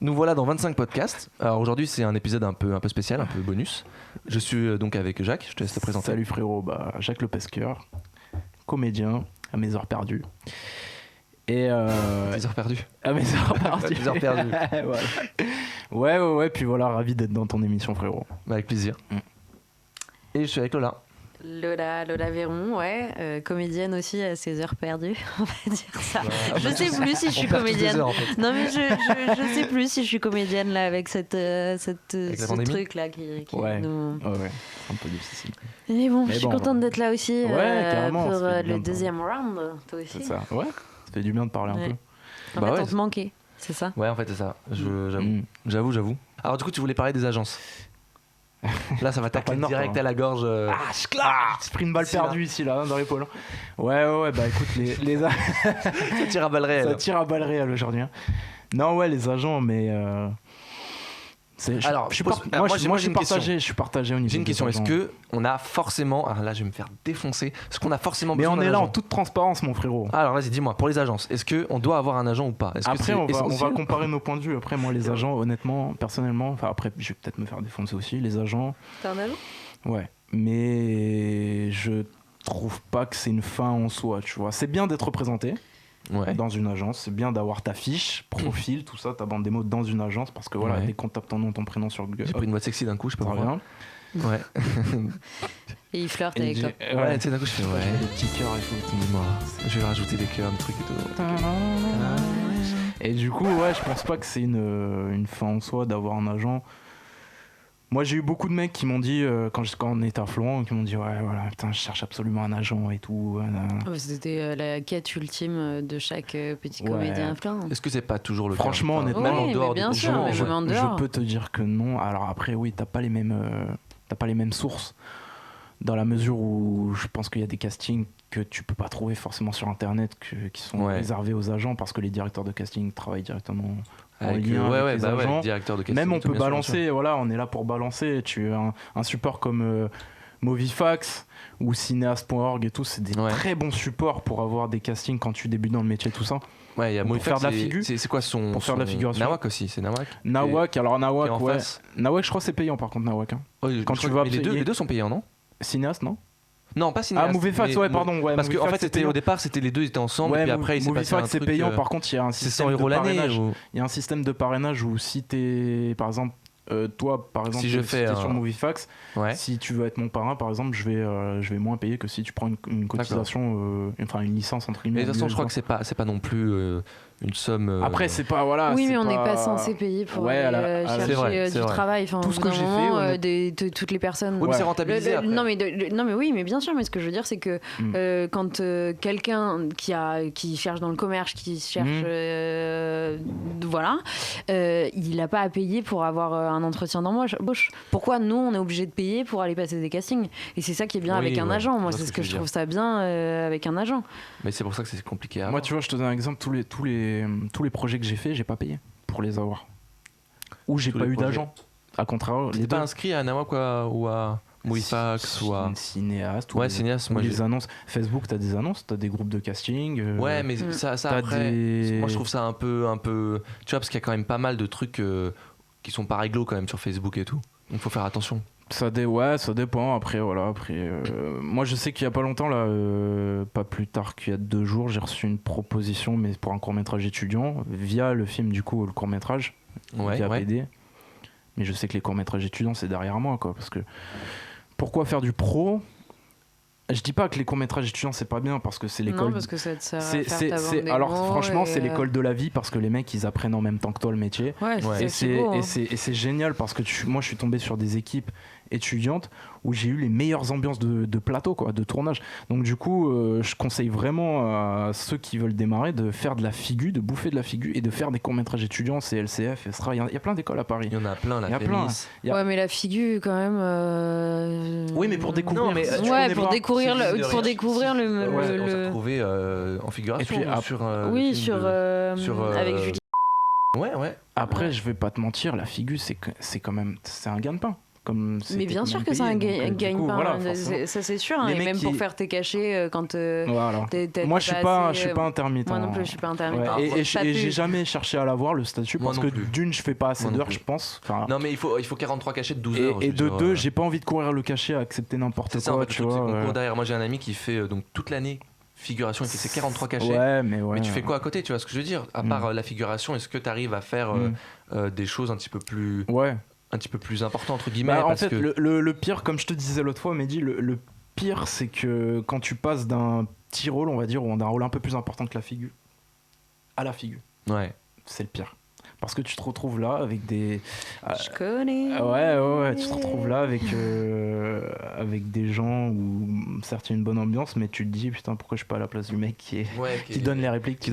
Nous voilà dans 25 podcasts. Alors aujourd'hui c'est un épisode un peu spécial, un peu bonus. Je suis donc avec Jacques, je te laisse te présenter. Salut frérot, Jacques Le Pesqueur, comédien à mes heures perdues. Et Tes heures perdues. À mes heures perdues. Tes heures perdues. Voilà. Ouais, puis voilà, ravi d'être dans ton émission frérot. Avec plaisir. Et je suis avec Lola. Lola Véron, ouais, comédienne aussi à ses heures perdues, on va dire ça. Je sais plus si je suis comédienne. Heures, en fait. Non mais je sais plus si je suis comédienne là avec ce truc là qui ouais. nous. Ouais, c'est un peu difficile. Mais bon, je suis contente d'être là aussi carrément, pour le deuxième round, toi aussi. C'est ça. Ouais, ça fait du bien de parler un peu. En fait, on te manquait, c'est ça. Ouais, en fait c'est ça. J'avoue. Alors du coup, tu voulais parler des agences. Là, ça va tacler direct à la gorge. C'est pris une balle perdue ici, là, dans l'épaule. Ouais, bah écoute, ça tire à balles réelles. Ça tire à balles réelles aujourd'hui. Non, ouais, les agents, mais. Alors, moi, je suis partagé au niveau. J'ai une question. Est-ce que on a forcément. Alors là, je vais me faire défoncer. Est-ce qu'on a forcément besoin d'un agent ? Mais on est là en toute transparence, mon frérot. Alors, vas-y, dis-moi. Pour les agences, est-ce qu'on doit avoir un agent ou pas ? Après, on va comparer nos points de vue. Après, moi, les agents, honnêtement, personnellement, enfin, après, je vais peut-être me faire défoncer aussi. Les agents. T'es un agent ? Ouais. Mais je trouve pas que c'est une fin en soi, tu vois. C'est bien d'être représenté. Ouais. Dans une agence, c'est bien d'avoir ta fiche, profil, tout ça, ta bande démo dans une agence parce que voilà, dès qu'on tape ton nom, ton prénom sur Google. J'ai pris une voix sexy d'un coup, je peux pas rien. Ouais. Et il flirte avec toi. Ouais, tu sais, d'un coup, je fais des petits cœurs et tout. Dis-moi, je vais rajouter des cœurs, des trucs et tout. Et du coup, ouais, je pense pas que c'est une fin en soi d'avoir un agent. Moi, j'ai eu beaucoup de mecs qui m'ont dit, quand on était à Florent, qui m'ont dit ouais, voilà, putain, je cherche absolument un agent et tout. C'était la quête ultime de chaque petit comédien à Florent. Est-ce que c'est pas toujours le cas ? Franchement, honnêtement, en dehors bien sûr, je peux te dire que non. Alors après, oui, t'as pas les mêmes sources, dans la mesure où je pense qu'il y a des castings que tu peux pas trouver forcément sur Internet, qui sont réservés aux agents, parce que les directeurs de casting travaillent directement en lien avec les agents. Directeur de casting, même on peut balancer, voilà, on est là pour balancer. Tu as un support comme Movifax ou cinéaste.org et tout, c'est des très bons supports pour avoir des castings quand tu débutes dans le métier, tout ça. Ouais, il y a pour faire de la figure. C'est quoi son pour faire de la figuration. Nawak aussi, c'est Nawak. Nawak, ouais. Nawak, je crois que c'est payant par contre, Nawak. Hein. Quand tu vas les deux sont payants, non ? Cinéaste, non ? Non, pas cinéaste. Movifax, pardon. Ouais, parce qu'en fait, c'était au départ, les deux étaient ensemble, et puis après, il s'est passé un truc. C'est payant, par contre, il y a un système de parrainage. Il y a un système de parrainage où si t'es, par exemple, toi, par exemple, si je fais sur Movifax, si tu veux être mon parrain, par exemple, je vais moins payer que si tu prends une cotisation, enfin une licence entre guillemets. Mais de toute façon, je crois que c'est pas non plus une somme. Après, c'est pas voilà. Oui, mais on n'est pas censé payer pour chercher du travail. Enfin, tout ce que j'ai fait, toutes les personnes. Oui, mais c'est rentabilisé. Non, mais oui, mais bien sûr. Mais ce que je veux dire, c'est que quand quelqu'un qui cherche dans le commerce, qui cherche, voilà, il n'a pas à payer pour avoir un entretien d'embauche. Pourquoi nous, on est obligé de payer pour aller passer des castings ? Et c'est ça qui est bien avec un agent. Moi, c'est ce que je trouve ça bien avec un agent. Mais c'est pour ça que c'est compliqué. Moi, tu vois, je te donne un exemple. Tous les projets que j'ai fait, j'ai pas payé pour les avoir. Ou j'ai pas eu d'agent. À contrario, t'es pas inscrit à Nawak ou à Movifax ou à cinéaste. Ouais, cinéaste. Moi, les annonces. Facebook, t'as des annonces, t'as des groupes de casting. Ouais, mais ça après. Moi, je trouve ça un peu. Tu vois, parce qu'il y a quand même pas mal de trucs qui sont pas réglo quand même sur Facebook et tout. Donc, faut faire attention. Ça dépend. Après, voilà. Moi, je sais qu'il y a pas longtemps, là, pas plus tard qu'il y a 2 jours, j'ai reçu une proposition, mais pour un court-métrage étudiant, via le film, du coup, le court-métrage, via PD. Mais je sais que les courts-métrages étudiants, c'est derrière moi, quoi. Parce que pourquoi faire du pro ? Je dis pas que les courts-métrages étudiants c'est pas bien parce que c'est l'école. Non, parce que ça te sert à faire ta bande démo. Alors franchement, c'est l'école de la vie parce que les mecs ils apprennent en même temps que toi le métier. Ouais. Et c'est c'est génial parce que moi je suis tombé sur des équipes étudiantes où j'ai eu les meilleures ambiances de plateau, quoi, de tournage. Donc du coup, je conseille vraiment à ceux qui veulent démarrer de faire de la figure, de bouffer de la figure et de faire des courts-métrages étudiants, CLCF, ESTRA. Il y a plein d'écoles à Paris. Il y en a plein, il y a plein. Ouais, mais la figure quand même. Oui, mais pour découvrir. Non, mais pour découvrir le. On s'est retrouvé en figuration. Et puis, avec Julie. Ouais. Après, je vais pas te mentir, la figure, c'est quand même, c'est un gain de pain. comme mais bien sûr que c'est un gagne-pain, voilà, ça c'est sûr, hein, et même pour faire tes cachets quand voilà. Moi je suis pas intermittent. Moi non plus je suis pas intermittent. Ouais. Et j'ai jamais cherché à l'avoir le statut parce que d'une je fais pas assez d'heures je pense. Non mais il faut 43 cachets de 12 heures. Et de deux j'ai pas envie de courir le cachet à accepter n'importe quoi. Tu vois. Derrière moi j'ai un ami qui fait donc toute l'année figuration, il fait ses 43 cachets. Mais tu fais quoi à côté, tu vois ce que je veux dire? À part la figuration, est-ce que tu arrives à faire des choses un petit peu plus important entre guillemets en fait le pire, comme je te disais l'autre fois Mehdi, le pire c'est que quand tu passes d'un petit rôle on va dire ou d'un rôle un peu plus important que la figure à la figure, c'est le pire parce que tu te retrouves là avec des je connais tu te retrouves là avec des gens où certes il y a une bonne ambiance mais tu te dis putain pourquoi je suis pas à la place du mec qui donne les répliques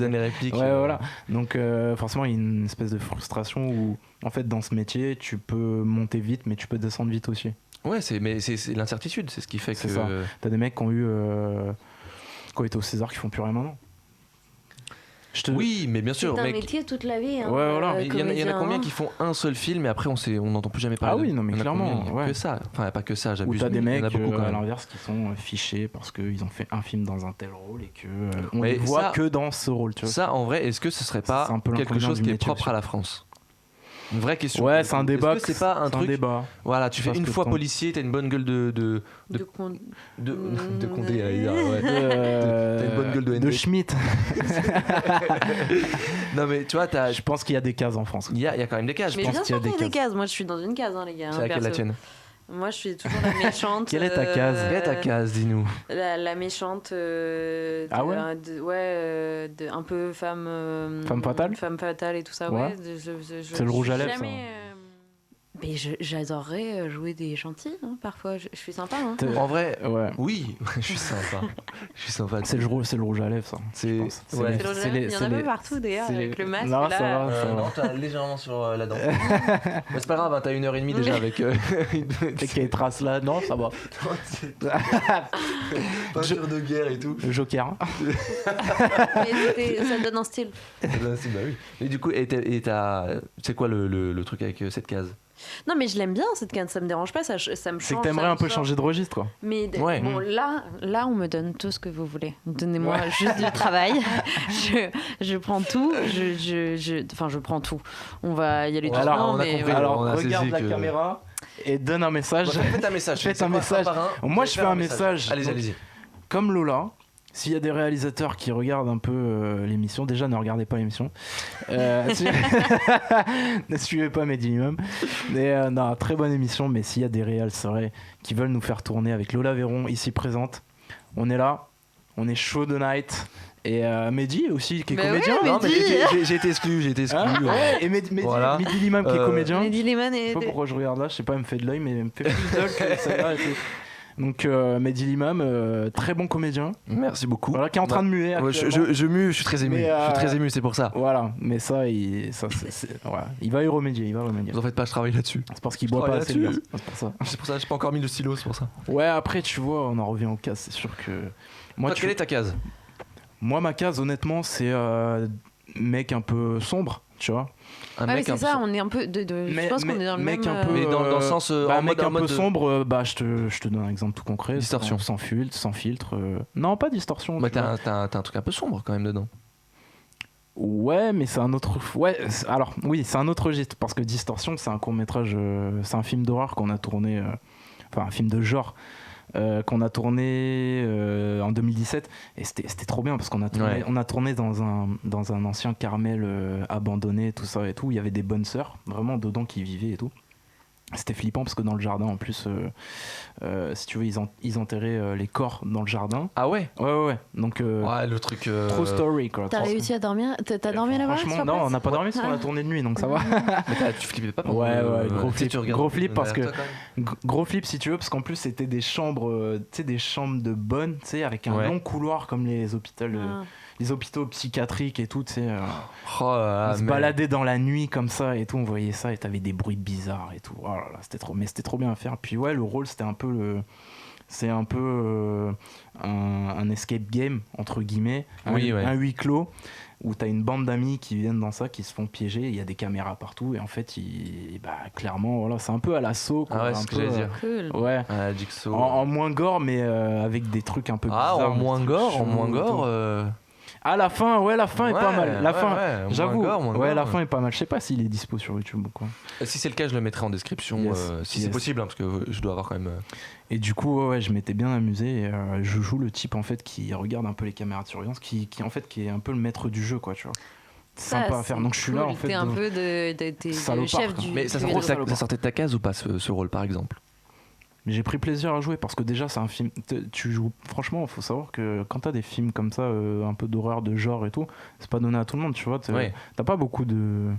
voilà. Donc forcément il y a une espèce de frustration où en fait dans ce métier tu peux monter vite mais tu peux descendre vite aussi. Mais c'est l'incertitude, c'est ce qui fait que ça. T'as des mecs qui ont été au César qui font plus rien maintenant. Oui, mais bien sûr. C'est un métier toute la vie. Hein, voilà. Il y en a combien qui font un seul film et après on n'entend plus jamais parler. Ah oui, non mais clairement. Que ça. Enfin, pas que ça, j'abuse. Ou t'as des mecs à l'inverse qui sont fichés parce qu'ils ont fait un film dans un tel rôle et qu'on les voit que dans ce rôle. Tu vois. Ça, en vrai, est-ce que ce serait pas quelque chose qui est propre à la France? Une vraie question. Ouais, c'est un débat. Est-ce que c'est pas un truc débat. Voilà, tu fais une fois policier, t'as une bonne gueule de Condé, t'as une bonne gueule de Schmitt. Non mais tu vois, je pense qu'il y a des cases en France. Il y a quand même des cases. Mais je pense qu'il y a des cases. Moi, je suis dans une case, les gars. C'est laquelle la tienne? Moi, je suis toujours la méchante. Quelle est ta case? Quelle est ta case, dis-nous? La méchante. Ah ouais? Un peu femme. Femme fatale? Femme fatale et tout ça, ouais. C'est le rouge à lèvres, ça. Mais j'adorerais jouer des gentils, hein, parfois. Je suis sympa. Hein. En vrai, oui, je suis sympa. C'est le rouge à lèvres, ça. Il y en a pas partout, d'ailleurs, avec le masque. Non, là. ça va. Non, t'as légèrement sur la dent. Mais c'est pas grave, t'as 1h30 déjà avec les traces là. Non, ça va. Peinture de guerre et tout. Le Joker. Mais ça donne un style. Bah oui. Mais du coup, c'est quoi le truc avec cette case? Non mais je l'aime bien cette case, ça me dérange pas, ça me change. C'est que t'aimerais un peu changer de registre quoi. Mais bon là on me donne tout ce que vous voulez. Donnez-moi juste du travail. Je prends tout. Je prends tout. On va y aller tout doucement. Alors regarde la caméra et donne un message. Faites un message. Faites un message. Moi je fais un message. Allez-y. Comme Lola. S'il y a des réalisateurs qui regardent un peu l'émission, déjà ne regardez pas l'émission. Ne suivez pas Mehdi Limam. Mais non, très bonne émission. Mais s'il y a des réals, c'est vrai, qui veulent nous faire tourner avec Lola Véron ici présente, on est là, on est show the night. Et Mehdi aussi qui est comédien. Ouais, non, mais j'ai été exclu. Et Mehdi Limam qui est comédien. Mehdi Limam je sais pas pourquoi je regarde là, je sais pas, il me fait de l'œil, mais il me fait plus d'œil que celle-là et tout. Donc Mehdi Limam, très bon comédien. Merci beaucoup. Voilà, qui est en train de muer. Je suis très ému. Je suis très ému, c'est pour ça. Voilà, mais ça, il va y remédier. Vous en faites pas, je travaille là-dessus. C'est parce qu'il boit pas assez de gaz. C'est pour ça, j'ai pas encore mis le stylo, c'est pour ça. Ouais, après tu vois, on en revient aux cases, c'est sûr que. Toi, quelle est ta case? Moi, ma case, honnêtement, c'est mec un peu sombre, tu vois. C'est ça, on est un peu je pense qu'on est dans le mec même... un peu, mais dans le sens un mec un peu sombre, je te donne un exemple tout concret. Distorsion. Sans filtre. Non, pas distorsion. Mais t'as un truc un peu sombre quand même dedans. Ouais, mais c'est un autre... Ouais, alors, oui, c'est un autre registre, parce que Distorsion, c'est un court-métrage... c'est un film d'horreur qu'on a tourné... Enfin, un film de genre qu'on a tourné en 2017. Et c'était trop bien, parce qu'on a tourné, on a tourné dans un ancien Carmel abandonné, tout ça et tout. Il y avait des bonnes sœurs, vraiment, dedans, qui vivaient et tout. C'était flippant parce que dans le jardin, en plus, si tu veux, ils enterraient les corps dans le jardin. Ah ouais? Ouais. Donc, le truc. True story, quoi. T'as réussi à dormir? T'as dormi là-bas? Franchement, non, on n'a pas dormi parce qu'on a tourné de nuit, donc ça va. Mais tu flippais pas? Ouais, gros flip parce que. Gros flip si tu veux, parce qu'en plus, c'était des chambres, tu sais, des chambres de bonnes, tu sais, avec un long couloir comme les hôpitaux. Les hôpitaux psychiatriques et tout, tu sais. On se baladait dans la nuit comme ça et tout, on voyait ça et t'avais des bruits bizarres et tout. Oh là là, c'était trop bien à faire. Puis ouais, le rôle, c'était un peu C'est un peu un escape game, entre guillemets, un huis clos, où t'as une bande d'amis qui viennent dans ça, qui se font piéger, il y a des caméras partout, et en fait, clairement, voilà, c'est un peu à l'assaut. Quoi, c'est ce que j'allais dire. Cool. Ouais. Jigsaw. En moins gore, mais avec des trucs un peu bizarres. En moins gore Ah, la fin est pas mal. La fin, j'avoue, la fin est pas mal. Je sais pas s'il est dispo sur YouTube ou quoi. Si c'est le cas, je le mettrai en description, si c'est possible, parce que je dois avoir quand même... Et du coup, je m'étais bien amusé. Et, je joue le type en fait qui regarde un peu les caméras de surveillance, qui est un peu le maître du jeu, quoi, tu vois. Sympa à faire. Donc je suis là en fait. T'es un peu le chef du. Mais ça sortait de ta case ou pas ce rôle, par exemple? J'ai pris plaisir à jouer parce que déjà c'est un film. Tu joues. Franchement, il faut savoir que quand t'as des films comme ça, un peu d'horreur, de genre et tout, c'est pas donné à tout le monde, tu vois. T'as pas beaucoup de.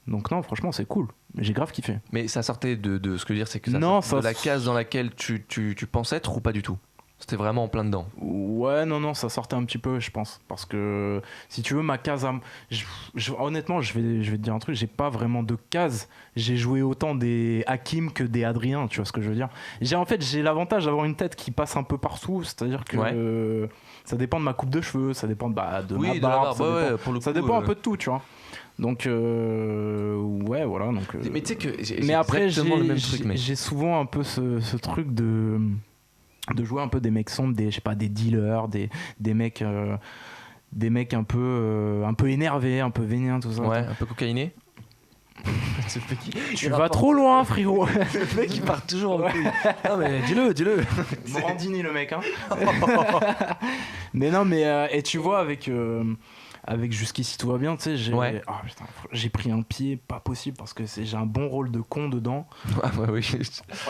Donc non, franchement, c'est cool. J'ai grave kiffé. Mais ça sortait de ce que je veux dire, c'est que ça sortait de la case dans laquelle tu pensais être ou pas du tout? C'était vraiment en plein dedans? Ouais, non, ça sortait un petit peu, je pense. Parce que, si tu veux, ma case... honnêtement, je vais te dire un truc, j'ai pas vraiment de case. J'ai joué autant des Hakim que des Adrien, tu vois ce que je veux dire. J'ai l'avantage d'avoir une tête qui passe un peu partout, c'est-à-dire que ça dépend de ma coupe de cheveux, ça dépend de ma barbe, ça dépend un peu de tout, tu vois. Donc voilà, donc mais tu sais que mais après le même truc, j'ai souvent un peu ce truc de jouer un peu des mecs sombres, des dealers, des mecs un peu énervés, un peu vénéens, tout ça. Ouais, un peu cocaïnés. Tu vas trop loin, frérot. Le mec il part toujours en couille. Non mais dis-le. Morandini le mec, hein. Mais non, mais et tu vois avec Jusqu'ici tout va bien, tu sais, j'ai pris un pied pas possible parce que j'ai un bon rôle de con dedans. Ah bah oui.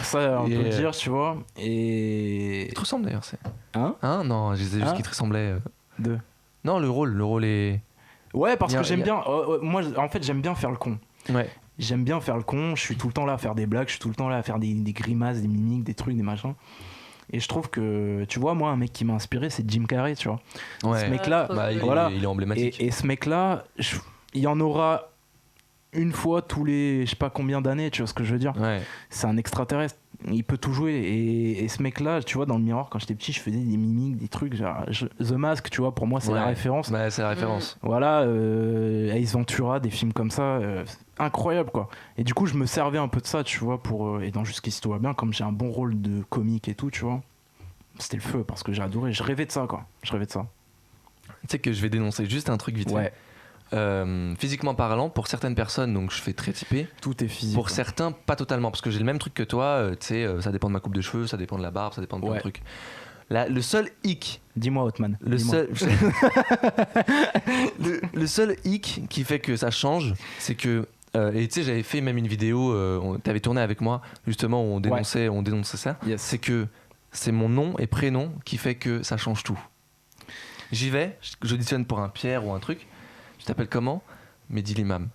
Ça, on peut le dire, tu vois. Et... Il te ressemble d'ailleurs, c'est... Hein Non, je disais juste qu'il te ressemblait... De... Non, le rôle est... Ouais, parce que j'aime bien... moi, en fait, j'aime bien faire le con. Ouais. J'aime bien faire le con, je suis tout le temps là à faire des blagues, je suis tout le temps là à faire des grimaces, des mimiques, des trucs, des machins. Et je trouve que, tu vois, moi, un mec qui m'a inspiré, c'est Jim Carrey, tu vois. Ouais. Ce mec-là, il est emblématique. Et ce mec-là, il y en aura une fois tous les, je sais pas combien d'années, tu vois ce que je veux dire. Ouais. C'est un extraterrestre, il peut tout jouer. Et ce mec-là, tu vois, dans le miroir, quand j'étais petit, je faisais des mimiques, des trucs. Genre, The Mask, tu vois, pour moi, c'est la référence. Ouais, c'est la référence. Voilà, Ace Ventura, des films comme ça. Incroyable, quoi. Et du coup, je me servais un peu de ça, tu vois, et dans Jusqu'ici tout va bien, comme j'ai un bon rôle de comique et tout, tu vois, c'était le feu parce que j'ai adoré, je rêvais de ça, quoi. Tu sais que je vais dénoncer juste un truc vite fait. Physiquement parlant, pour certaines personnes, donc je fais très typé. Tout est physique. Pour certains, pas totalement, parce que j'ai le même truc que toi, tu sais, ça dépend de ma coupe de cheveux, ça dépend de la barbe, ça dépend de plein de trucs. Là, le seul hic. Dis-moi, Hotman. Le seul hic qui fait que ça change, c'est que. Et tu sais, j'avais fait même une vidéo, t'avais tourné avec moi, justement, où on dénonçait ça. Yes. C'est que c'est mon nom et prénom qui fait que ça change tout. J'y vais, j'auditionne pour un Pierre ou un truc. Je t'appelle comment? Mehdi Limam.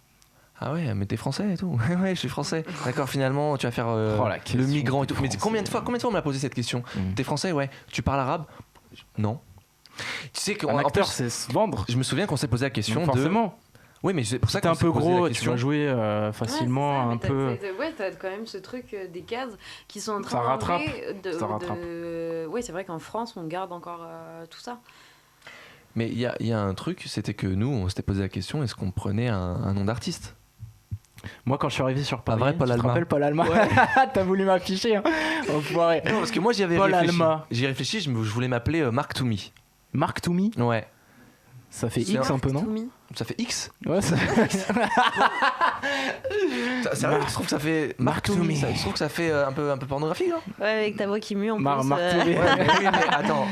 Ah ouais, mais t'es français et tout. Ouais, je suis français. D'accord, finalement, tu vas faire le migrant et tout. Mais combien de fois on me l'a posé cette question? T'es français? Ouais. Tu parles arabe? Non. Tu sais qu'un acteur, c'est se vendre. Je me souviens qu'on s'est posé la question forcément. Oui, mais c'est pour ça que t'es un peu gros, tu vas jouer facilement ça, un peu. T'as quand même ce truc des cases qui sont en train ça rattrape. Ça rattrape. Oui, c'est vrai qu'en France, on garde encore tout ça. Mais il y a un truc, c'était que nous, on s'était posé la question, est-ce qu'on prenait un nom d'artiste? Moi, quand je suis arrivé sur Paris, vrai, Paul Alma. Tu te rappelles Paul Alma? Ouais. T'as voulu m'afficher, hein. Enfoiré. Non, parce que moi, j'y avais Paul réfléchi. Alma. J'y ai réfléchi, je voulais m'appeler Mark To Me. Mark To Me? Ouais. Ça fait X un peu, non? Ça fait X? Ouais, ça Sérieux, je trouve que ça fait Mark To Me. Je trouve que ça fait un peu pornographique, non? Ouais, avec ta voix qui mue en plus. Mark To Me. Ouais, mais attends.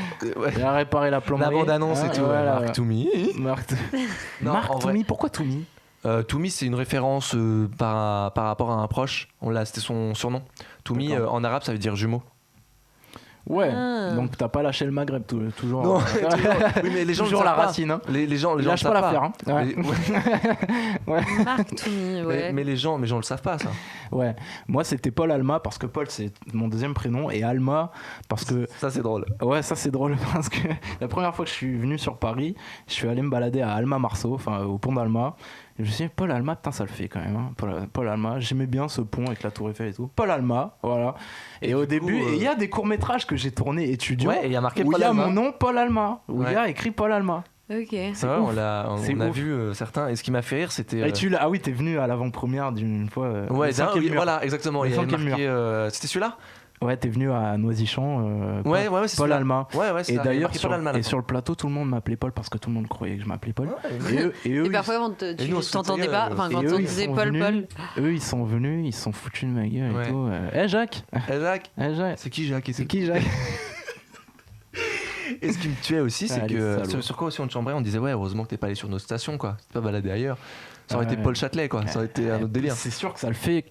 Il a réparé la plomberie. La bande-annonce et tout. Voilà. Mark To Me. Mark To Me, pourquoi To Me? To Me, c'est une référence par rapport à un proche. C'était son surnom. To Me, en arabe, ça veut dire jumeau. Ouais, donc t'as pas lâché le Maghreb toujours. Non, oui, mais les gens toujours la racine. Hein. Les gens lâchent pas l'affaire. Hein. Ouais. Mark To Me, ouais. Mais les gens le savent pas, ça. Ouais, moi c'était Paul Alma parce que Paul c'est mon deuxième prénom et Alma parce que. Ça c'est drôle. Ouais, ça c'est drôle parce que la première fois que je suis venu sur Paris, je suis allé me balader à Alma Marceau, enfin au pont d'Alma. Je me suis dit, Paul Alma, putain, ça le fait quand même. Hein. Paul Alma, j'aimais bien ce pont avec la Tour Eiffel et tout. Paul Alma, voilà. Et au début, il y a des courts-métrages que j'ai tournés étudiants. Ouais, et il y a marqué où Paul il y a Alma. mon nom, Paul Alma. Où il y a écrit Paul Alma. Ok. C'est vrai, on a vu certains. Et ce qui m'a fait rire, c'était. Ah oui, t'es venu à l'avant-première d'une fois. Ouais, voilà, exactement. Il y avait marqué. C'était celui-là ? Ouais, t'es venu à Noisy-Champ. C'est Paul Alma. Ouais, c'est et ça. d'ailleurs, sur le plateau, tout le monde m'appelait Paul parce que tout le monde croyait que je m'appelais Paul. Et parfois, tu t'entendais pas. Enfin, quand on disait Paul. Eux, ils sont venus, ils se sont foutus de ma gueule et tout. Hé, Jacques. C'est qui Jacques Et ce qui me tuait aussi, c'est que sur quoi aussi on te chambrait, on disait ouais, heureusement que t'es pas allé sur notre station, quoi. T'es pas baladé ailleurs. Ça aurait été Paul Châtelet, quoi. Ça aurait été un autre délire. C'est sûr que ça le fait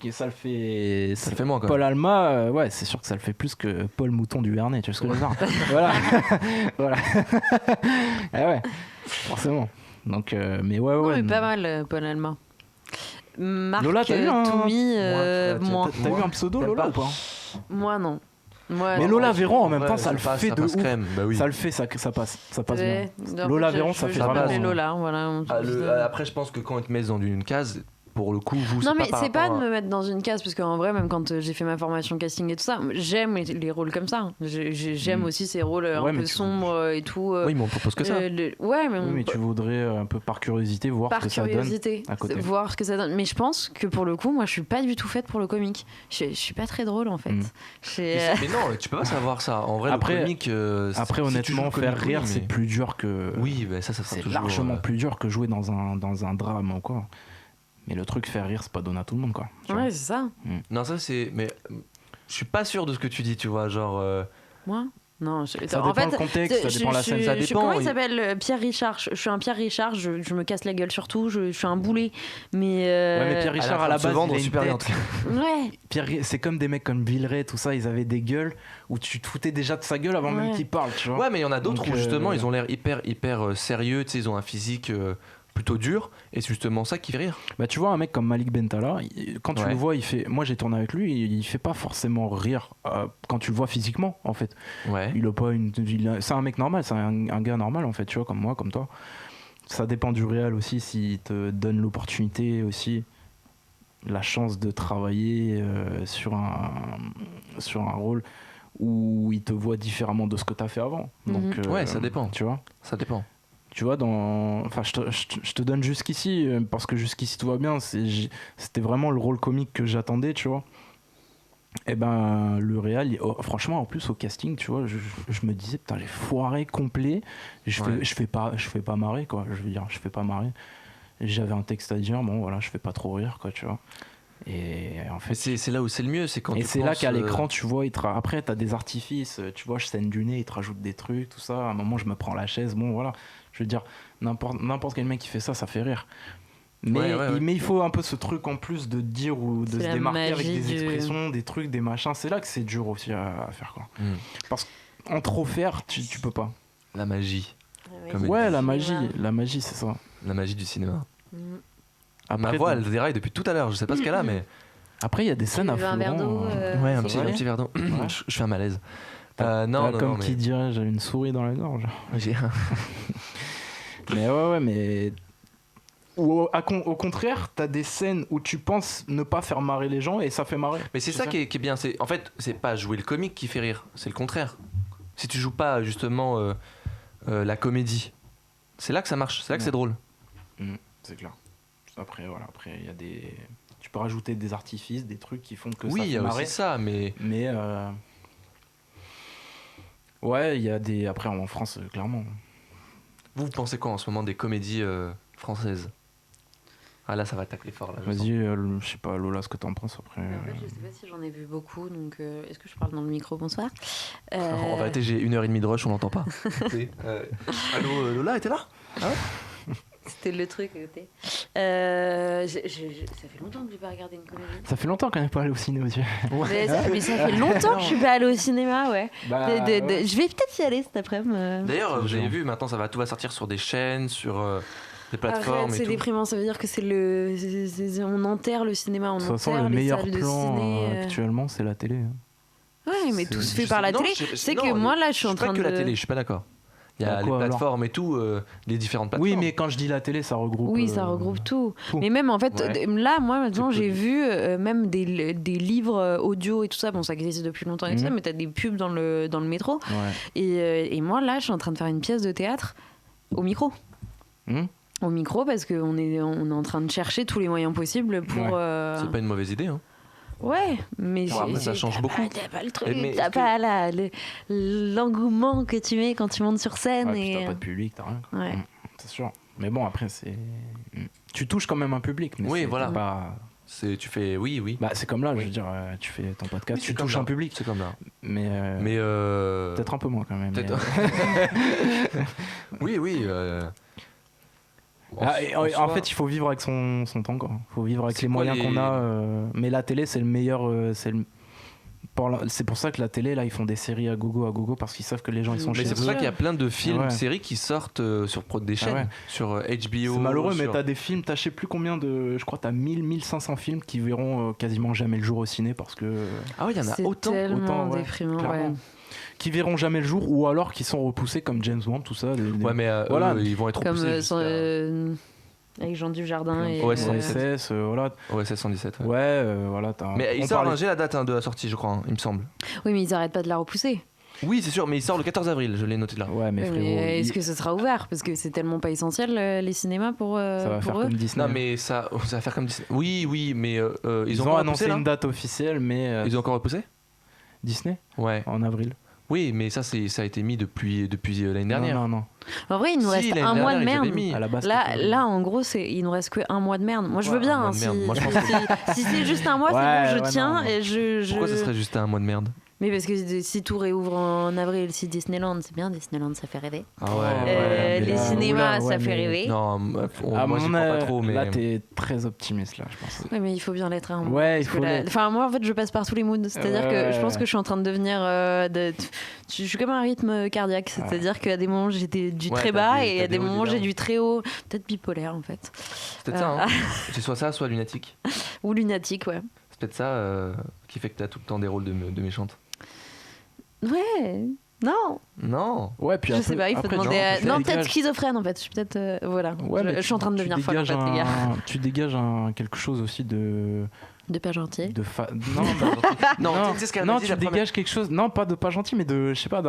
moins, quoi. Paul Alma, c'est sûr que ça le fait plus que Paul Mouton du Vernet, tu vois ce que je veux dire. Voilà. Ouais, forcément. Donc, mais ouais. Mais pas mal, Paul Alma. Marc Lola, t'as eu Toumi, moi. T'as eu un pseudo, Lola, ou pas? Moi, non. Mais Lola Véran, en même temps, ça le fait de ouf. Bah oui. Ça le fait, ça passe bien. Lola Véran, ça fait vraiment. Lola, voilà. Après, je pense que quand ils te mettent dans une case, pour le coup, non, mais c'est pas de me mettre dans une case, parce qu'en vrai, même quand j'ai fait ma formation casting et tout ça, j'aime les rôles comme ça. J'aime aussi ces rôles un peu sombres et tout. Oui, mais on propose que ça. Mais tu voudrais un peu par curiosité voir ce que ça donne à côté. Voir ce que ça donne. Mais je pense que pour le coup, moi, je suis pas du tout faite pour le comique. Je suis pas très drôle, en fait. Mais non, tu peux pas savoir ça. En vrai, le comique. Après, honnêtement, faire rire, c'est plus dur que. Oui, ça c'est largement plus dur que jouer dans un drame ou quoi. Mais le truc faire rire, c'est pas donné à tout le monde, quoi. Ouais, c'est ça. Non, ça c'est. Mais je suis pas sûr de ce que tu dis, tu vois, genre. Moi non, ça dépend le contexte, ça dépend la scène, ça dépend. Comment il s'appelle Pierre Richard. Je suis un Pierre Richard, je me casse la gueule surtout, je suis un boulet. Mais ouais, mais Pierre Richard à la base, il a super bien. Ouais. Pierre, c'est comme des mecs comme Villeray, tout ça, ils avaient des gueules où tu te foutais déjà de sa gueule avant même qu'il parle, tu vois. Ouais, mais il y en a d'autres où justement ils ont l'air hyper sérieux, tu sais, ils ont un physique plutôt dur, et c'est justement ça qui fait rire. Bah tu vois un mec comme Malik Bentala, quand tu le vois, moi j'ai tourné avec lui, il fait pas forcément rire quand tu le vois physiquement, en fait. Ouais. C'est un mec normal, c'est un gars normal, en fait, tu vois, comme moi, comme toi. Ça dépend du réal aussi, s'il te donne l'opportunité aussi, la chance de travailler sur un rôle où il te voit différemment de ce que tu as fait avant. Donc, ouais, ça dépend. Tu vois, ça dépend. Tu vois, enfin, je te donne jusqu'ici, parce que jusqu'ici tout va bien, c'était vraiment le rôle comique que j'attendais, tu vois. Et ben, le réal, franchement, en plus au casting, tu vois, je me disais, putain, j'ai foiré complet, je fais pas marrer, quoi, je veux dire, je fais pas marrer. J'avais un texte à dire, bon, voilà, je fais pas trop rire, quoi, tu vois. Et en fait, c'est là où c'est le mieux, c'est quand et c'est là qu'à l'écran, tu vois, après, t'as des artifices, tu vois, je scène du nez, ils te rajoutent des trucs, tout ça. À un moment, je me prends la chaise, bon, voilà. Je veux dire, n'importe quel mec qui fait ça fait rire. Mais il faut un peu ce truc en plus de dire ou de se démarquer avec des expressions, des trucs, des machins. C'est là que c'est dur aussi à faire, quoi. Parce qu'en trop faire, tu peux pas. La magie. La magie, c'est ça. La magie du cinéma. Après, ma voix, elle déraille depuis tout à l'heure. Je sais pas ce qu'elle a, mais. Après, il y a des scènes à un verre d'eau. Ouais, un petit verre d'eau. Je fais un malaise. Non, comme qui dirait, j'avais une souris dans la gorge. Mais mais. Ou au contraire, t'as des scènes où tu penses ne pas faire marrer les gens et ça fait marrer. Mais c'est ça qui est bien. En fait, c'est pas jouer le comique qui fait rire, c'est le contraire. Si tu joues pas justement la comédie, c'est là que ça marche, c'est là que c'est drôle. C'est clair. Après, il y a des. Tu peux rajouter des artifices, des trucs qui font que ça fait marrer. Oui, il y a aussi ça, mais. Ouais, il y a des. Après, en France, clairement. Vous pensez quoi en ce moment des comédies françaises ? Ah là, ça va tacler fort. Là, vas-y, je sais pas, Lola, ce que t'en penses après. En fait, je sais pas si j'en ai vu beaucoup, donc est-ce que je parle dans le micro ? Bonsoir. En vérité, j'ai 1h30 de rush, on l'entend pas. Allô, Lola était là ? Ah ouais. C'était le truc. Ça fait longtemps que j'ai pas regardé une comédie. Ça fait longtemps qu'on n'est pas allé au cinéma aussi. Mais ça fait longtemps que je suis pas allée au cinéma, ouais. Je vais peut-être y aller cet après-midi. D'ailleurs, vous avez vu, maintenant tout va sortir sur des chaînes, sur des plateformes. Arrête, c'est déprimant, ça veut dire que on enterre le cinéma, on enterre les salles de ciné. Actuellement, c'est la télé. Ouais, mais tout se fait par la télé. C'est que moi là, je suis en train de. Pas que la télé, je suis pas d'accord. Il y a les plateformes et tout, les différentes plateformes. Oui, mais quand je dis la télé, ça regroupe. Oui, ça regroupe tout. Mais même en fait, là, moi maintenant, j'ai vu même des livres audio et tout ça. Bon, ça existe depuis longtemps et tout ça, mais t'as des pubs dans le métro. Et moi, là, je suis en train de faire une pièce de théâtre au micro. Au micro, parce qu'on est en train de chercher tous les moyens possibles pour. C'est pas une mauvaise idée, hein. Ouais, mais ça change beaucoup. T'as pas le truc, t'as pas l'engouement que tu mets quand tu montes sur scène. Et t'as pas de public, t'as rien. C'est sûr. Mais bon, après, tu touches quand même un public. Mais voilà. Pas... Tu fais oui. Bah, c'est comme là, je veux dire, tu fais ton podcast, tu touches un public. C'est comme là. Mais peut-être un peu moins quand même. Oui. En fait, il faut vivre avec son temps, quoi. Il faut vivre avec les moyens qu'on a. Mais la télé, c'est le meilleur. C'est pour ça que la télé, là, ils font des séries à gogo parce qu'ils savent que les gens ils sont chez eux. C'est pour ça qu'il y a plein de films, séries qui sortent sur des chaînes, sur HBO. C'est malheureux, mais t'as des films, t'as je sais plus combien de. Je crois t'as 1500 films qui verront quasiment jamais le jour au ciné parce que. Ah oui, il y en a autant. C'est tellement déprimant, qui verront jamais le jour ou alors qui sont repoussés comme James Bond, tout ça. Ouais, mais ils vont être repoussés. Avec Jean Dujardin et OSS 117. OSS 117. Voilà. Mais il sort, j'ai la date de la sortie, je crois, il me semble. Oui, mais ils arrêtent pas de la repousser. Oui, c'est sûr, mais il sort le 14 avril, je l'ai noté là. Ouais, mais frérot. Est-ce que ça sera ouvert ? Parce que c'est tellement pas essentiel les cinémas pour eux. Ça va faire comme Disney. Non, mais ça va faire comme Disney. Oui, mais ils ont annoncé une date officielle, mais. Ils ont encore repoussé ? Disney ? Ouais. En avril. Oui, mais ça a été mis depuis l'année dernière. Non. En vrai, il nous reste un mois de merde. À la base, là, en gros, il nous reste que un mois de merde. Moi, je veux bien. Hein, si c'est juste un mois, c'est bon, je tiens. Et Pourquoi ce serait juste un mois de merde ? Mais parce que si tout réouvre en avril, si Disneyland, c'est bien, Disneyland, ça fait rêver. Ah ouais. Les cinémas, ça fait rêver. Non, moi, j'y crois pas trop. Mais... Là, t'es très optimiste, là, je pense. Ouais, mais il faut bien l'être. Hein, ouais, il faut Enfin, moi, en fait, je passe par tous les moods. C'est-à-dire que je pense que je suis en train de devenir... Je suis comme un rythme cardiaque. C'est-à-dire qu'à des moments, j'ai du très bas et à des moments, j'ai du très haut. Peut-être bipolaire, en fait. C'est peut-être ça, hein. C'est soit ça, soit lunatique. Ou lunatique, ouais. C'est peut-être ça qui fait que t'as tout le temps des rôles de méchante. Ouais, non. Ouais, puis je sais pas, il faut demander non, peut-être schizophrène en fait. Je suis peut-être voilà. Ouais, je suis en train de devenir folle en fait, les gars. Tu dégages quelque chose aussi de pas gentil. Non, tu dégages quelque chose. Non, pas de pas gentil, mais de, je sais pas,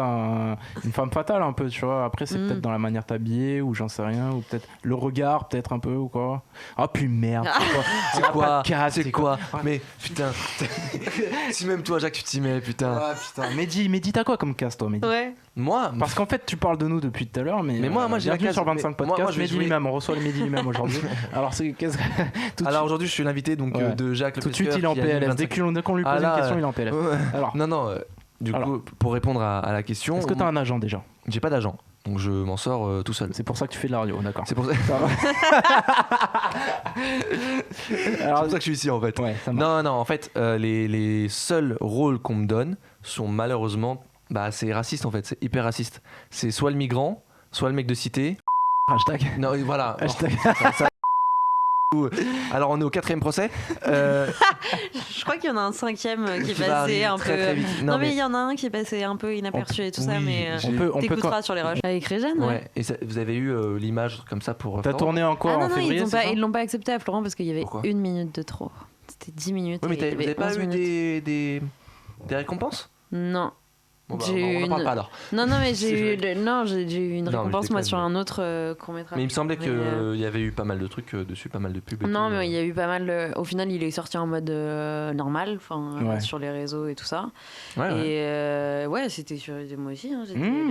une femme fatale un peu, tu vois. Après, c'est peut-être dans la manière t'habiller ou j'en sais rien, ou peut-être le regard, peut-être un peu ou quoi. Ah, puis merde. C'est quoi Mais putain. Si même toi, Jacques, tu t'y mets, putain. Ah, putain. Mehdi, t'as quoi comme casse, toi, Mehdi ? Ouais. Moi, parce qu'en fait, tu parles de nous depuis tout à l'heure, mais moi, j'ai la casse sur 25 podcasts. Mehdi lui-même, on reçoit le Mehdi lui-même aujourd'hui. Alors, aujourd'hui, je suis l'invité donc de Jacques. Tout de suite, il est en PLS. Dès qu'on lui pose une question, il est en PLS. Alors. Non. Du coup, pour répondre à la question... Est-ce que tu as un agent déjà ? J'ai pas d'agent, donc je m'en sors tout seul. C'est pour ça que tu fais de la radio, d'accord. C'est pour ça... c'est pour ça que je suis ici, en fait. Ouais, non, en fait, les seuls rôles qu'on me donne sont malheureusement... c'est raciste, en fait, c'est hyper raciste. C'est soit le migrant, soit le mec de cité... Hashtag. Non, voilà. Hashtag. Alors on est au 4e procès. Je crois qu'il y en a un 5e qui est passé un peu. Très vite. Non mais il y en a un qui est passé un peu inaperçu et tout ça, mais on t'écoutera sur les rushs. Avec Réjeanne. Ouais. Et vous avez eu l'image comme ça pour. T'as tourné en quoi en février ? Ils l'ont pas accepté à Florent parce qu'il y avait 1 minute de trop. C'était 10 minutes. Oui, mais vous avez pas eu des récompenses ? Non. On en parle pas alors. Non, mais j'ai eu une récompense moi sur un autre court-métrage. Mais il me semblait qu'il y avait eu pas mal de trucs dessus, pas mal de pubs. Non, mais il y a eu pas mal. Au final, il est sorti en mode normal, sur les réseaux et tout ça. Et c'était sur moi aussi. Hein,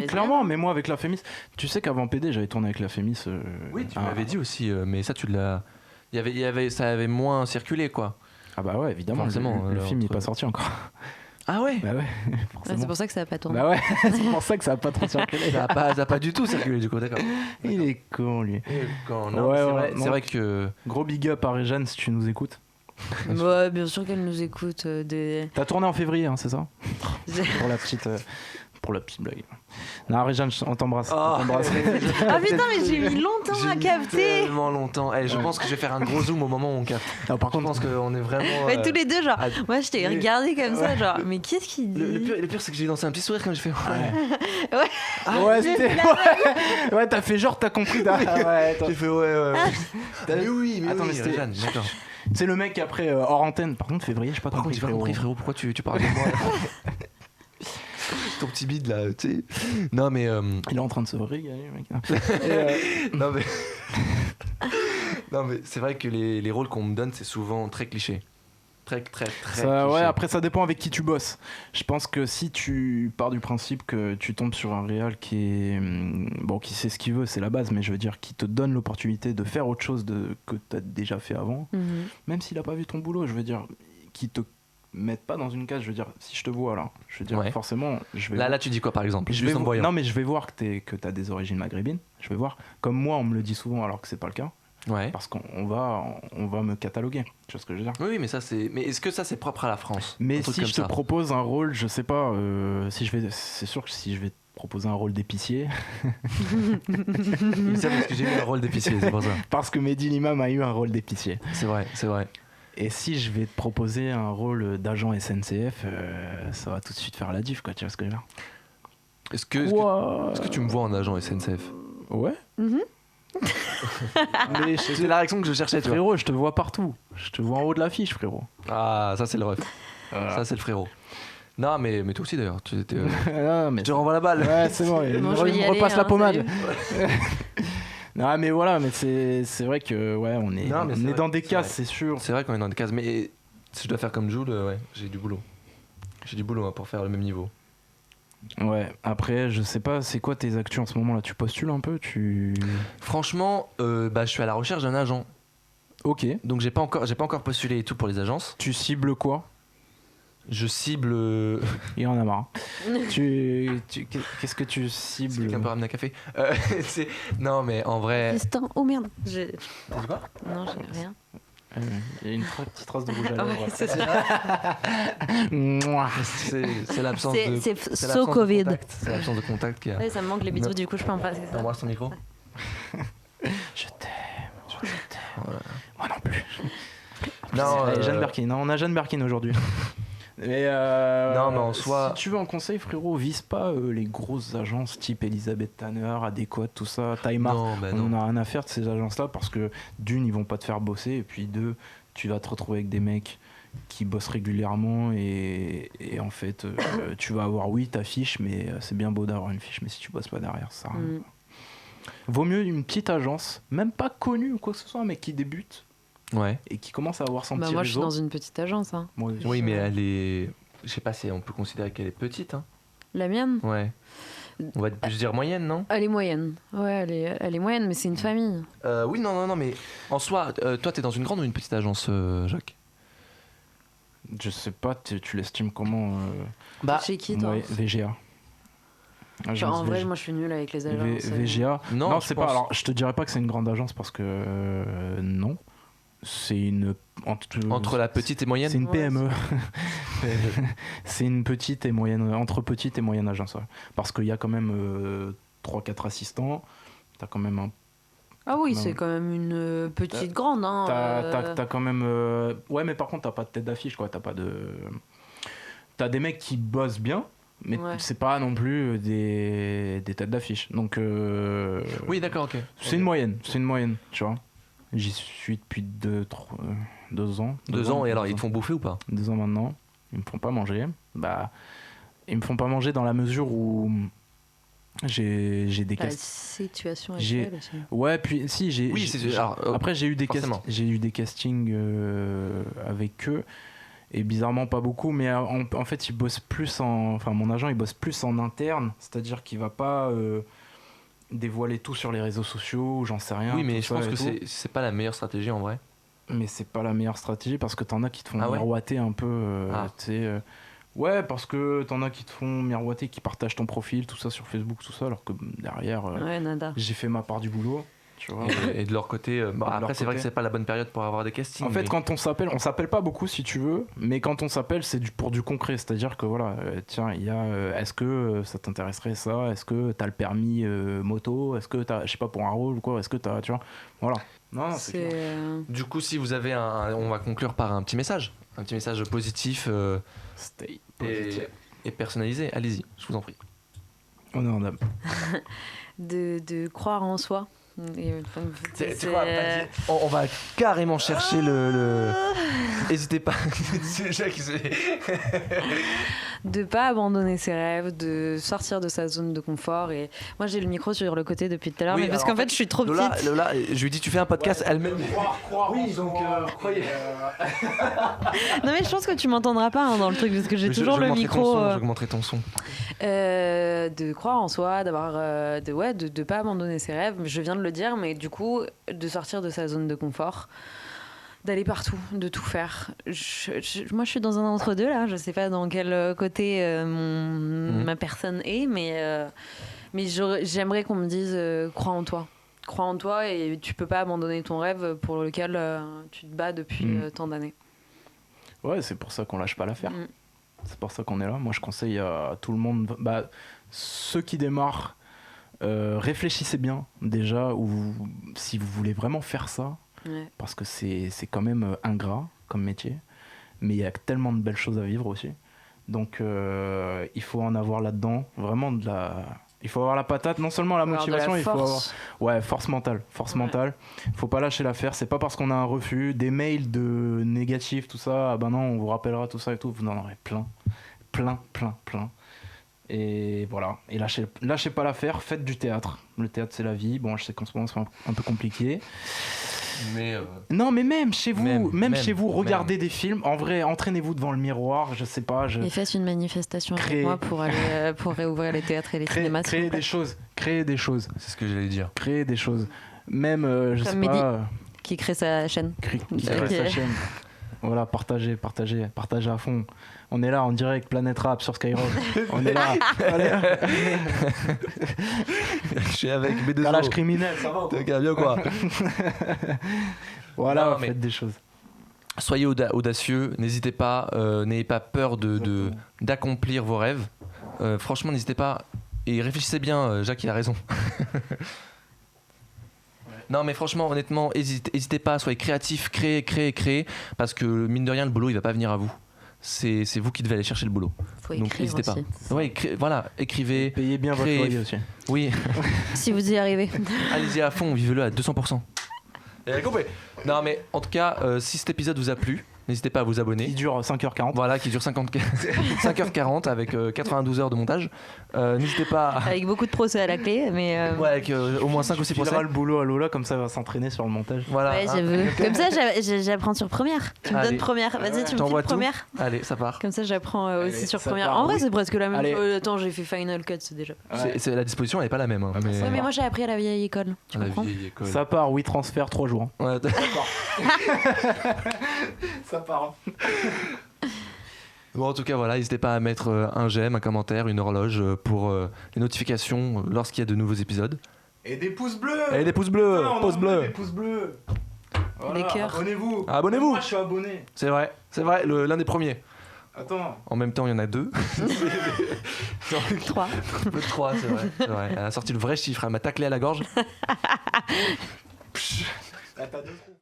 clairement, mais moi avec la Fémis, tu sais qu'avant PD, j'avais tourné avec la Fémis. Oui, tu m'avais dit aussi, mais ça tu l'as. Ça avait moins circulé quoi. Ah bah ouais, évidemment. Forcément, le film n'est pas sorti encore. Ah ouais. Bah ouais. C'est pour ça que ça n'a pas tourné. Bah ouais, c'est pour ça que ça n'a pas trop circulé. Ça n'a pas du tout circulé du coup, d'accord. Il est con lui. C'est vrai que... Gros big up à Réjeanne si tu nous écoutes. Ouais, bien sûr qu'elle nous écoute. T'as tourné en février, hein, c'est ça ? Pour la petite... pour la petite blague. Non, Réjeanne, on t'embrasse. Ah putain, mais j'ai mis longtemps à capter. Tellement longtemps. Je pense que je vais faire un gros zoom au moment où on capte. Non, par contre, je pense qu'on est vraiment. Tous les deux, genre. Moi, je t'ai regardé comme ça, genre. Mais qu'est-ce qu'il dit? Le pire, c'est que j'ai lancé un petit sourire quand j'ai fait. Ouais, t'as fait genre, t'as compris. J'ai fait ouais. Mais oui, Réjeanne, d'accord. C'est le mec après hors antenne. Par contre, février, j'ai pas compris. J'ai pas compris, frérot. Pourquoi tu parles de moi? Ton petit bide là, tu sais. Non mais. Il est en train de se régaler, mec. Non mais c'est vrai que les rôles qu'on me donne, c'est souvent très cliché. Très cliché. Ouais, après ça dépend avec qui tu bosses. Je pense que si tu pars du principe que tu tombes sur un réal qui est qui sait ce qu'il veut, c'est la base, mais je veux dire qui te donne l'opportunité de faire autre chose que t'as déjà fait avant, même s'il a pas vu ton boulot, je veux dire, qui te mettent pas dans une case, je veux dire, si je te vois là, je veux dire, forcément, je vais là tu dis quoi par exemple? Non mais je vais voir que t'as des origines maghrébines, je vais voir, comme moi on me le dit souvent alors que c'est pas le cas. Ouais. Parce qu'on va me cataloguer, tu vois ce que je veux dire? Oui, mais mais est-ce que ça c'est propre à la France? Mais si je te propose un rôle, je sais pas, c'est sûr que si je vais te proposer un rôle d'épicier. Il sait parce que j'ai eu un rôle d'épicier, c'est pour ça. Parce que Mehdi Limam a eu un rôle d'épicier. C'est vrai. Et si je vais te proposer un rôle d'agent SNCF, ça va tout de suite faire la diff, quoi, tu vois ce que je veux dire? Est-ce que tu me vois en agent SNCF? Ouais. Mais c'est la réaction que je cherchais, frérot, je te vois partout. Je te vois en haut de l'affiche, frérot. Ah, ça c'est le ref. Ça c'est le frérot. Non, mais toi aussi d'ailleurs. Tu te renvoies la balle. Ouais, c'est bon. Il me repasse la pommade. Non, mais voilà, mais c'est vrai que on est dans des cases, c'est sûr. C'est vrai qu'on est dans des cases, mais si je dois faire comme Jules, j'ai du boulot. J'ai du boulot pour faire le même niveau. Ouais, après, je sais pas, c'est quoi tes actus en ce moment là? Tu postules un peu? Franchement, je suis à la recherche d'un agent. Ok. Donc j'ai pas encore postulé et tout pour les agences. Tu cibles quoi? Je cible. Il y en a marre. Qu'est-ce que tu cibles? Est-ce que quelqu'un peut ramener un café? Non, mais en vrai. Oh merde. T'as dit quoi? Non, j'ai rien. Il y a une petite trace de rouge à lèvres. C'est l'absence de. C'est so Covid. C'est l'absence de contact qui a. Ouais, ça me manque les bisous, du coup je peux en passer. Embrasse ton micro. Je t'aime. Voilà. Moi non plus. Non, Jeanne Birkin. Non, on a Jeanne Birkin aujourd'hui. Mais non, mais en soi. Si tu veux un conseil, frérot, vise pas les grosses agences type Elisabeth Tanner, Adéquate, tout ça, Time Out. On a rien à faire de ces agences-là parce que d'une, ils vont pas te faire bosser, et puis deux, tu vas te retrouver avec des mecs qui bossent régulièrement et en fait, tu vas avoir ta fiche, mais c'est bien beau d'avoir une fiche, mais si tu bosses pas derrière, ça. Vaut mieux une petite agence, même pas connue ou quoi que ce soit, mais qui débute. Ouais. Et qui commence à avoir son petit réseau. Moi, je suis dans une petite agence. Hein. Oui, mais elle est. Je sais pas si on peut considérer qu'elle est petite. Hein. La mienne? Ouais. On va dire moyenne, non? Elle est moyenne. Ouais, elle est moyenne, mais c'est une famille. Oui, non, mais en soi, toi, t'es dans une grande ou une petite agence, Jacques? Je sais pas, tu l'estimes comment chez qui, toi? VGA. En vrai, moi, je suis nulle avec les agences. VGA? Non, c'est pas. Alors, je te dirais pas que c'est une grande agence parce que non. C'est une entre la petite et moyenne. C'est une PME. C'est une petite et moyenne, entre petite et moyenne agence. Ouais. Parce qu'il y a quand même 3-4 assistants. T'as quand même un. Ah oui, c'est quand même une petite grande. Hein, t'as quand même. Ouais, mais par contre, t'as pas de tête d'affiche, quoi. T'as pas de. T'as des mecs qui bossent bien. Mais c'est pas non plus des têtes d'affiche. Donc. Oui, d'accord, ok. C'est une moyenne, tu vois. J'y suis depuis 2 ans. 2 ans, et alors ils te font bouffer ou pas? 2 ans maintenant. Ils me font pas manger. Ils me font pas manger dans la mesure où j'ai des castings. La situation actuelle aussi. Ouais, puis si, après j'ai eu des castings avec eux. Et bizarrement pas beaucoup, mais en fait il bosse plus mon agent il bosse plus en interne, c'est-à-dire qu'il va pas dévoiler tout sur les réseaux sociaux, j'en sais rien. Oui, mais je pense que c'est pas la meilleure stratégie en vrai. Mais c'est pas la meilleure stratégie parce que t'en as qui te font miroiter un peu. Ouais, parce que t'en as qui te font miroiter, qui partagent ton profil, tout ça sur Facebook, tout ça, alors que derrière, nada. J'ai fait ma part du boulot. Tu vois. Et de leur côté, après c'est vrai que c'est pas la bonne période pour avoir des castings. En fait, quand on s'appelle pas beaucoup si tu veux, mais quand on s'appelle, c'est pour du concret. C'est-à-dire que voilà, tiens, il y a, est-ce que ça t'intéresserait ça ? Est-ce que t'as le permis moto ? Est-ce que t'as, je sais pas, pour un rôle ou quoi ? Est-ce que t'as, tu vois ? Voilà. Non, c'est clair. Du coup, si vous avez on va conclure par un petit message positif, et personnalisé. Allez-y, je vous en prie. Honneur en âme. de croire en soi. On va carrément chercher le... N'hésitez pas. C'est déjà qui de pas abandonner ses rêves, de sortir de sa zone de confort. Et moi j'ai le micro sur le côté depuis tout à l'heure, mais parce qu'en fait je suis trop petite. Lola, je lui dis tu fais un podcast, elle-même. Croire oui, donc croyez. Non mais je pense que tu m'entendras pas dans le truc parce que j'ai toujours le micro. J'augmenterai ton son. De croire en soi, d'avoir, de pas abandonner ses rêves. Je viens de le dire, mais du coup de sortir de sa zone de confort. D'aller partout, de tout faire. Moi, je suis dans un entre-deux, là. Je sais pas dans quel côté ma personne est, mais j'aimerais qu'on me dise crois en toi. Crois en toi et tu peux pas abandonner ton rêve pour lequel tu te bats depuis tant d'années. Ouais, c'est pour ça qu'on lâche pas l'affaire. C'est pour ça qu'on est là. Moi, je conseille à tout le monde, ceux qui démarrent, réfléchissez bien déjà, ou si vous voulez vraiment faire ça. Ouais. Parce que c'est quand même ingrat comme métier, mais il y a tellement de belles choses à vivre aussi. Donc il faut en avoir là-dedans, vraiment il faut avoir la patate, non seulement la motivation, il faut avoir force mentale. Faut pas lâcher l'affaire. C'est pas parce qu'on a un refus, des mails de négatifs, tout ça. Ah ben non, on vous rappellera tout ça et tout. Vous en aurez plein. Et voilà. Et lâchez pas l'affaire. Faites du théâtre. Le théâtre, c'est la vie. Bon, je sais qu'en ce moment c'est un peu compliqué. Non, mais même chez vous, regardez des films. En vrai, entraînez-vous devant le miroir. Je sais pas. Et faites une manifestation avec moi pour aller pour réouvrir les théâtres et les cinémas. Créez des choses. C'est ce que j'allais dire. Créer des choses. Même, je comme sais Mehdi, pas. qui crée sa chaîne. Qui crée sa chaîne. Voilà, partagez à fond. On est là en direct, Planète Rap sur Skyrock. On est là. Je suis avec B2O. Carrelage criminel, ça va. T'es bien quoi. Voilà, faites des choses. Soyez audacieux, n'hésitez pas, n'ayez pas peur d'accomplir vos rêves. Franchement, n'hésitez pas et réfléchissez bien. Jacques, il a raison. Non mais franchement, honnêtement, hésitez pas, soyez créatifs, créez, parce que mine de rien, le boulot il va pas venir à vous. C'est vous qui devez aller chercher le boulot. Faut donc n'hésitez pas. Ouais, écrivez. Payez bien votre loyer aussi. Oui. Si vous y arrivez. Allez-y à fond, vivez-le à 200%. Compris. Non mais en tout cas, si cet épisode vous a plu, n'hésitez pas à vous abonner. Qui dure 5h40. Voilà, qui dure 5h40 avec 92 heures de montage. N'hésitez pas. Avec beaucoup de procès à la clé, mais. Ouais, avec au moins 5 ou 6 procès. Tu le boulot à Lola, comme ça elle va s'entraîner sur le montage. Voilà. Ouais, comme ça j'apprends sur Première. Tu me donnes Première. Vas-y, tu me files Première. Allez, ça part. Comme ça j'apprends aussi sur Première. En vrai, c'est presque la même chose. Attends, j'ai fait Final Cut, c'est déjà. C'est la disposition, elle est pas la même. Hein, mais moi j'ai appris à la vieille école. Tu comprends ? Ça part, oui, transfert 3 jours. Ouais, ça part. Bon, en tout cas, voilà, n'hésitez pas à mettre un j'aime, un commentaire, une horloge pour les notifications lorsqu'il y a de nouveaux épisodes. Et des pouces bleus. Des pouces bleus. Des pouces bleus. Voilà, des cœurs. Abonnez-vous. Moi, je suis abonné. C'est vrai, l'un des premiers. Attends. En même temps, il y en a 2. 3. 3, c'est vrai. Elle a sorti le vrai chiffre, elle m'a taclé à la gorge. T'as 2 trous.